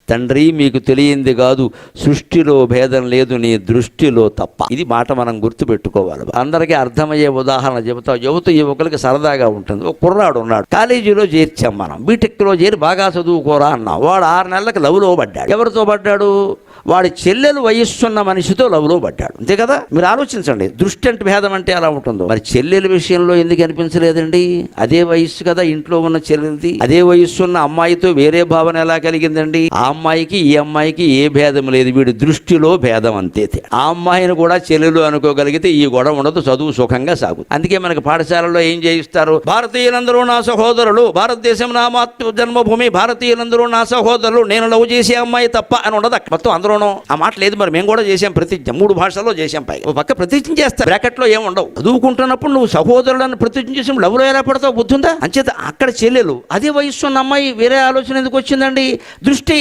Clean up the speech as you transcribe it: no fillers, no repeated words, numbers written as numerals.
తండ్రి మీకు తెలియంది కాదు, సృష్టిలో భేదం లేదు నీ దృష్టిలో తప్ప. ఇది మాట మనం గుర్తుపెట్టుకోవాలి. అందరికీ అర్థమయ్యే ఉదాహరణ చెబుతూ యువకులకి సరదాగా ఉంటుంది. ఒక కుర్రాడు ఉన్నాడు, కాలేజీలో చేర్చాం మనం, బీటెక్లో చేరి బాగా చదువుకోరా అన్నాం. వాడు 6 నెలలకు లవ్లో పడ్డాడు. ఎవరితో పడ్డాడు? వాడి చెల్లెలు వయస్సున్న మనిషితో లవ్లో పడ్డాడు. అంతే కదా? మీరు ఆలోచించండి, దృష్టి అంటే భేదం అంటే ఎలా ఉంటుందో. మరి చెల్లెల విషయంలో ఎందుకు అనిపించలేదండి? అదే వయస్సు కదా ఇంట్లో ఉన్న చెల్లెలది. అదే వయస్సున్న అమ్మాయితో వేరే భావన ఎలా కలిగిందండి? ఆ అమ్మాయికి ఈ అమ్మాయికి ఏ భేదం లేదు, వీడి దృష్టిలో భేదం అంతే. ఆ అమ్మాయిని కూడా చెల్లెలు అనుకోగలిగితే ఈ గొడవ ఉండదు, చదువు సుఖంగా సాగుతుంది. అందుకే మనకి పాఠశాలలో ఏం చేయిస్తారు? భారతీయులందరూ నా సహోదరులు, భారతదేశం నా మాతృ జన్మభూమి, భారతీయులందరూ నా సహోదరులు, నేను లవ్ చేసే అమ్మాయి తప్ప అని ఉండదు. మొత్తం అందరూ ఆ మాట లేదు. మరి మేము కూడా చేసాం ప్రతిజ్ఞ, 3 భాషల్లో చేసాం. పై ఒక పక్క ప్రతిజ్ఞ చేస్తారు, బ్రాకెట్లో ఏముండవు. చదువుకుంటున్నప్పుడు నువ్వు సహోదరులను ప్రతిజ్ఞ చేసి లవ్లో ఎలా పడతావు? బుద్ధుందా? అంచేత అక్కడ చెల్లెలు, అదే వయస్సు ఉన్న అమ్మాయి, వేరే ఆలోచన ఎందుకు వచ్చిందండి? దృష్టి.